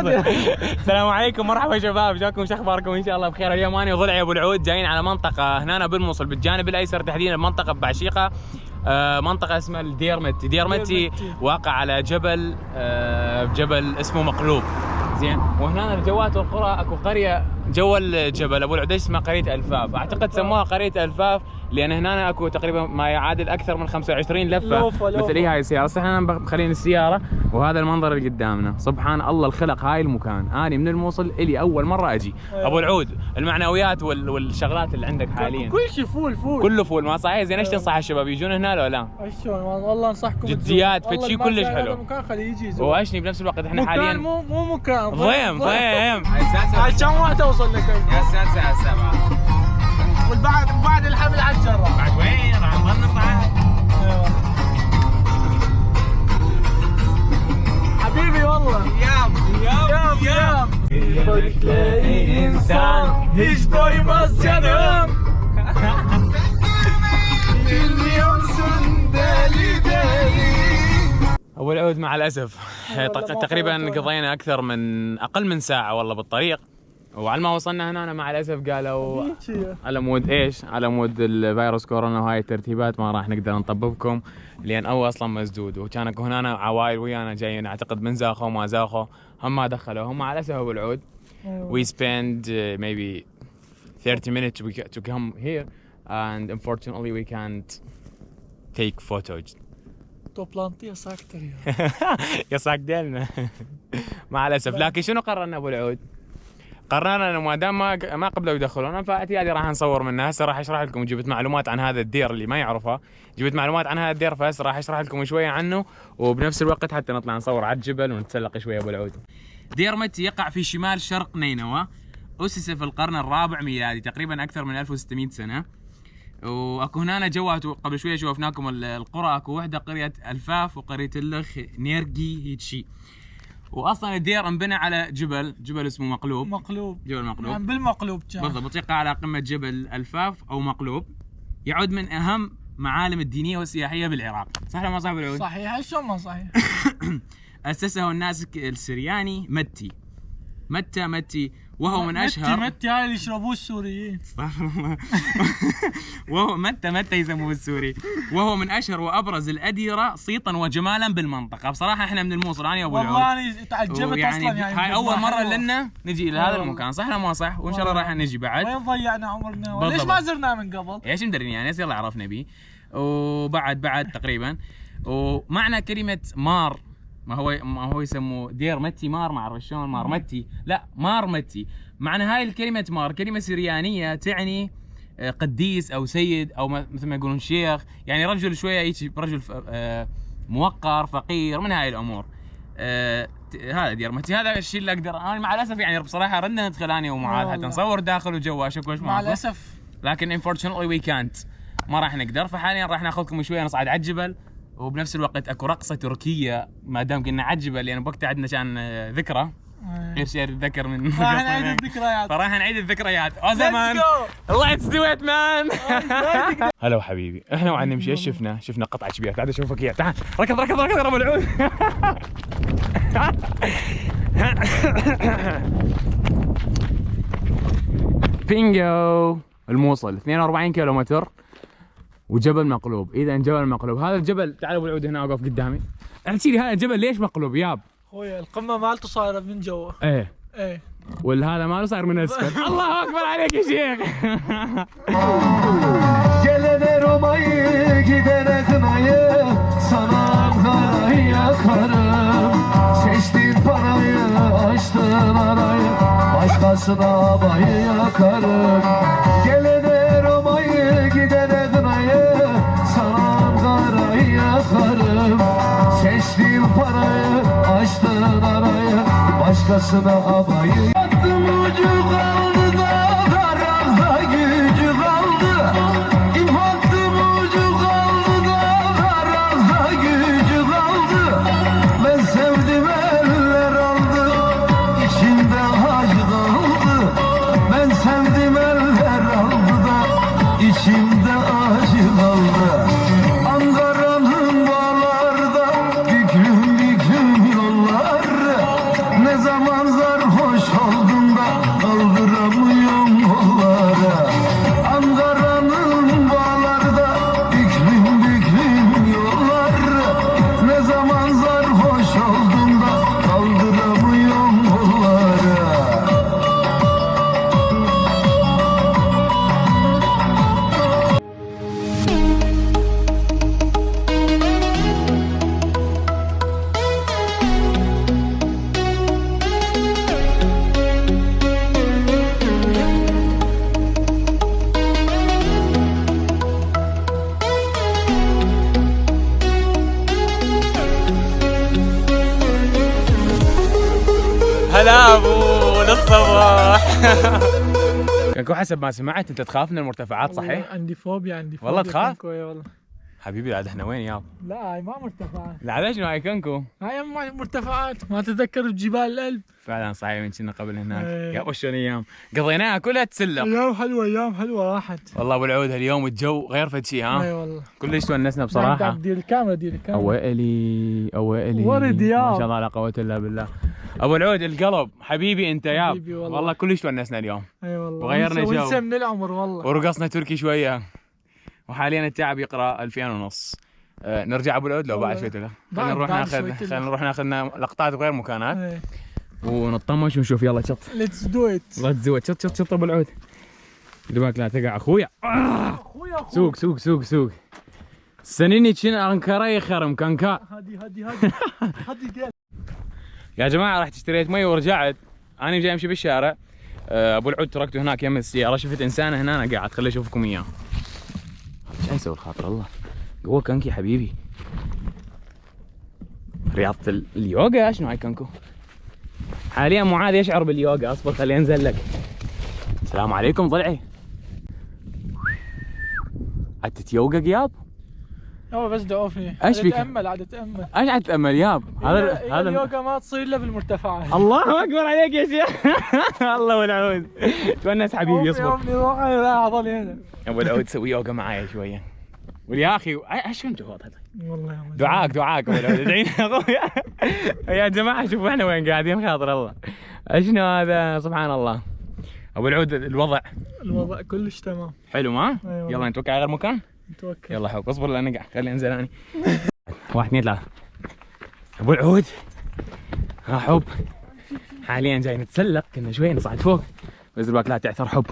السلام عليكم، مرحبا شباب، جاكم شو اخباركم؟ ان شاء الله بخير. اليوم انا وضلعي ابو العود جايين على منطقه هنا بالموصل بالجانب الايسر تحديدا، منطقه بعشيقه، منطقه اسمها الديرمتي. ديرمتي واقع على جبل اسمه مقلوب، زين. وهنا جوات القرى اكو قريه جوا الجبل ابو العود اسمها قريه الفاف. اعتقد سموها قريه الفاف لان هنا اكو تقريبا ما يعادل اكثر من 25 لفه مثل هاي السياره. بس احنا مخلين السياره وهذا المنظر اللي قدامنا. سبحان الله الخلق هاي المكان. اني من الموصل الي اول مره اجي. ابو العود المعنويات والشغلات اللي عندك حاليا كل شيء فول كله فول، ما صحيح؟ زين ايش تنصح الشباب يجون هنا لو لا؟ شلون والله انصحكم جديات فشي كلش حلو. مكان خليه يجي يزور. وعشني بنفس الوقت احنا حاليا مو مكان ضيم. هاي كم واحد توصل لك؟ يا الساعه 7 بعد الحمل على الجرة. بعد وين راح نظل نصعد؟ حبيبي والله ياب تلاقي انسان hiç doymaz canım dinliyorsun deli deli. ابو العود مع الاسف تقريبا قضينا اقل من ساعه والله بالطريق، وعلى ما وصلنا هنا مع الاسف قالوا على مود ايش؟ على مود الفيروس كورونا وهاي الترتيبات ما راح نقدر نطببكم لان هو اصلا مسدود. وكان اكو هنا عوائل ويانا جايين اعتقد من زاخو وما زاخو هم ما دخلوهم. مع الاسف ابو العود we spend maybe 30 minutes to come here and unfortunately we can't take photos. Toplantı yasaktır ya. يساك ديلنا مع الاسف. لكن شنو قررنا ابو العود؟ قررنا انه ما دام ما قبلوا يدخلونا فاعتيادي راح نصور منها. هسه راح اشرح لكم، جبت معلومات عن هذا الدير اللي ما يعرفها، جبت معلومات عن هذا الدير فهسه راح اشرح لكم شويه عنه وبنفس الوقت حتى نطلع نصور على الجبل ونتسلق شويه ابو العود. ديرمتي يقع في شمال شرق نينوى، اسس في القرن الرابع ميلادي تقريبا اكثر من 1600 سنه. واكو هنا جواته قبل شويه شوفناكم القرى، اكو وحده قريه الفاف وقريه اللخ نيرجي هيك شيء. واصلا الدير انبنى على جبل اسمه مقلوب. جبل مقلوب يعني بالمقلوب كان بالضبط، يقع على قمه جبل الفاف او مقلوب. يعد من اهم معالم الدينيه والسياحيه بالعراق. صح ولا ما صح بالعود؟ صحيح. شلون ما صحيح؟ اسسه الناسك السرياني متي وهو من اشهر متي هاي اللي يشربوه السوريين. استغفر الله. وهو متى يسموه السوري، وهو من اشهر وابرز الاديره صيتا وجمالا بالمنطقه. بصراحه احنا من الموصل انا وابو العود والله انا تعجبت يعني اصلا. يعني هاي اول مره لنا نجي لهذا المكان. صح ولا ما صح؟ وان شاء الله راح نجي بعد. وين ضيعنا عمرنا؟ ليش ما زرناه من قبل؟ ايش مدري يعني يلا عرفنا بيه. وبعد تقريبا. ومعنى كلمه مار ما هو يسموه دير متي مار، ما اعرف شلون مار متي، لا مار متي. معنى هاي الكلمه مار كلمه سريانيه تعني قديس او سيد او مثل ما يقولون شيخ، يعني رجل شويه هيك رجل موقر فقير من هاي الامور. هذا دير متي. هذا الشيء اللي اقدر انا مع الاسف يعني بصراحه ردنا ندخل انا ومعاذ حتى نصور داخل وجوا شكو مع الاسف، لكن unfortunately we can't ما راح نقدر. فحاليا راح ناخذكم شويه نصعد على الجبل، وبنفس الوقت اكو رقصه تركيه ما دام قلنا على الجبل لان يعني بوقتها عندنا كان ذكرى غير شيء نتذكر من راح نعيد الذكريات. فراح نعيد الذكريات. زمان let's do it man. هلا حبيبي، احنا وعن نمشي ايش شفنا قطعه كبيره. تعال اشوفك اياها. تعال ركض ابو العود. بينجو الموصل 42 كيلومتر وجبل مقلوب. اذا جبل مقلوب هذا الجبل، تعال ابو العود هنا اوقف قدامي. احكي لي هذا الجبل ليش مقلوب ياب؟ خويا القمه مالته صايره من جوا. ايه والهذا ماله صاير من اسفل. الله اكبر عليك يا شيخ. Gelene Roma'yı gidene kınayı sana Ankara'yı yakarım. Seçtin parayı açtın arayı başkasına abayı yakarım. Gelene Roma'yı gidene kınayı sana Ankara'yı yakarım. Seçtin parayı açtın arayı başkasına abayı. Aklım ucu kaldı da karanlığa gücü kaldı. İnfaktım ucu kaldı da karanlığa gücü kaldı. Ben sevdim eller aldı, içimde acı kaldı. Ben sevdim eller aldı da içimde acı kaldı. Ankara'nın bağlarda büklüm yollar. Ne zaman كنكو حسب ما سمعت انت تخاف من المرتفعات صحيح؟ عندي فوبيا والله تخاف؟ كنكو، اي والله. حبيبي عاد احنا وين ياب؟ لا هاي ما مرتفعات، لا عاد شنو هاي كنكو؟ هاي ما مرتفعات، ما تتذكر بجبال الألب. فعلا صحيح من كنا قبل هناك. ايه. يا ابو شلون ايام قضيناها كلها تسلق. ايام حلوه، ايام حلوه راحت. والله ابو العود هاليوم الجو غير فد شيء ها؟ اي والله كلش تونسنا بصراحه. دير الكاميرا، دير الكاميرا. اوائلي ورد ياب. ما شاء الله لا قوه الا بالله. ابو العود القلب حبيبي انت ياب. حبيبي والله. والله كلش تونسنا اليوم. اي والله. وغيرنا جو. ونسى من العمر والله. ورقصنا تركي شويه. وحاليا التعب يقرا 2500. نرجع ابو العود لو بعد شوي خلينا نروح ناخذ لنا لقطات بغير مكانات. ايه. ونطمش ونشوف يلا شط. ليتس دو ات. ليتس دو ات. شط ابو العود. دماغك لا تقع اخويا. اخويا سوق سنيني شن انكره يخرم كنكا. هادي قال. يا جماعه رحت اشتريت مي ورجعت. انا جاي امشي بالشارع. ابو العود تركته هناك يم السياره. شفت انسان هنا قاعد خليه اشوفكم اياه. ايش يسوي الخاطر الله؟ قوة كنكي حبيبي. رياضة اليوغا شنو هاي كنكو؟ حاليا معاذ يشعر باليوغا. اصبر خليني انزل لك. السلام عليكم ضلعي. عاد تتيوغا ياب؟ هو بس دعوفني. ايش فيك؟ عاد اتامل. ايش عاد تتامل ياب؟ هذا اليوغا ما تصير الا بالمرتفعات. الله اكبر عليك يا شيخ. الله والعود. تونس حبيبي اصبر. امي روحي لا اظل هنا. ابو العود سوي يوغا معايا شويه. واليا اخي ايش فهمت جوات هذا؟ والله دعاك ابو العود ادعينا اخويا. يا جماعه شوفوا احنا وين قاعدين خاطر الله. شنو هذا سبحان الله. ابو العود الوضع كلش تمام. حلو ما؟ أيوة. يلا نتوكل على غير مكان. نتوكل. يلا حب اصبر لان قاعد خليني انزل اني. 1 2 3. ابو العود ها حب. حاليا جاي نتسلق كنا شوي نصعد فوق بس بالك لا تعثر حب.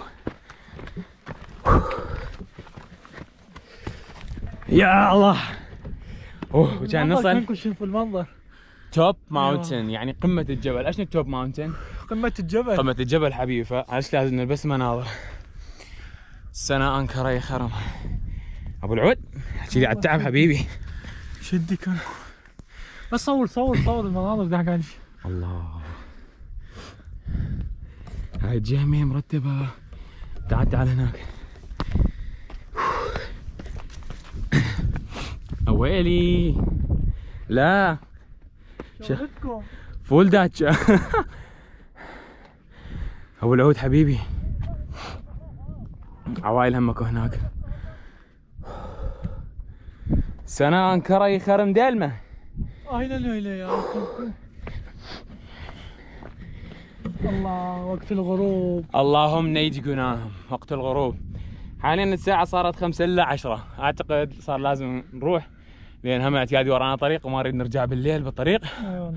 يا الله. وكان نصل شوف المنظر. توب ماونتن يعني قمة الجبل. ايش توب ماونتن؟ قمة الجبل. قمة الجبل حبيبي. فعلاش لازم نلبس مناظر. سنة انكره يخرم. ابو العود احكي لي على التعب حبيبي. شدي كنكو. بس صور المناظر ذاك عندي. الله. هاي الجامعة مرتبة. تعال هناك. اويلي. لا شغلتكم. فول داتشا. ابو العود حبيبي. عوايل همك هناك. سنة انكره يخرم دلمه. هنا يا كنكو. الله وقت الغروب. اللهم نيجي قناهم وقت الغروب. حاليا الساعة صارت 5 إلا 10. اعتقد صار لازم نروح لان هم اعتيادي ورانا طريق وما نريد نرجع بالليل بالطريق. ايوه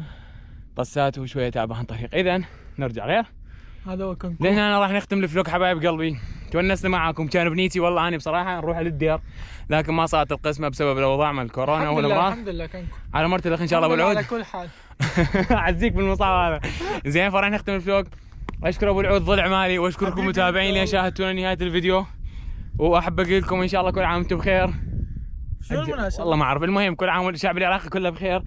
طسات وشوية تعبان طريق. اذا نرجع غير. هذا هو كنكو. لهنا راح نختم الفلوق حبايب قلبي. تونسنا معاكم. كان بنيتي والله اني بصراحة نروح للدير لكن ما صارت القسمة بسبب الاوضاع مال الكورونا والامراض. الحمد لله كنكو. على مرتلخ ان شاء الله ابو العود. على كل حال. اعزيك بالمصاب هذا. زين فراح نختم الفلوق. اشكر ابو العود ضلع مالي واشكركم متابعين اللي شاهدتونا لنهاية الفيديو. واحب اقول لكم ان شاء الله كل عام وانتم بخير. شنو المناسبة؟ والله ما اعرف. المهم كل عام والشعب العراقي كله بخير.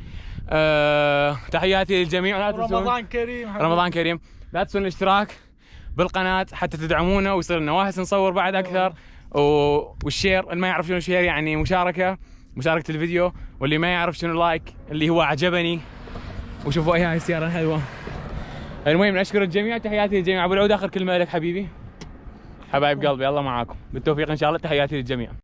تحياتي للجميع. لا تنسون رمضان كريم حبيبي. رمضان كريم. لا تنسون الاشتراك بالقناة حتى تدعمونا ويصير لنا واحس نصور بعد اكثر. والشير اللي ما يعرف شنو شير يعني مشاركة الفيديو. واللي ما يعرف شنو لايك اللي هو عجبني. وشوفوا هاي السيارة الحلوة. المهم اشكر الجميع. تحياتي للجميع. ابو العود اخر كلمة لك حبيبي. حبايب قلبي الله معاكم بالتوفيق ان شاء الله. تحياتي للجميع.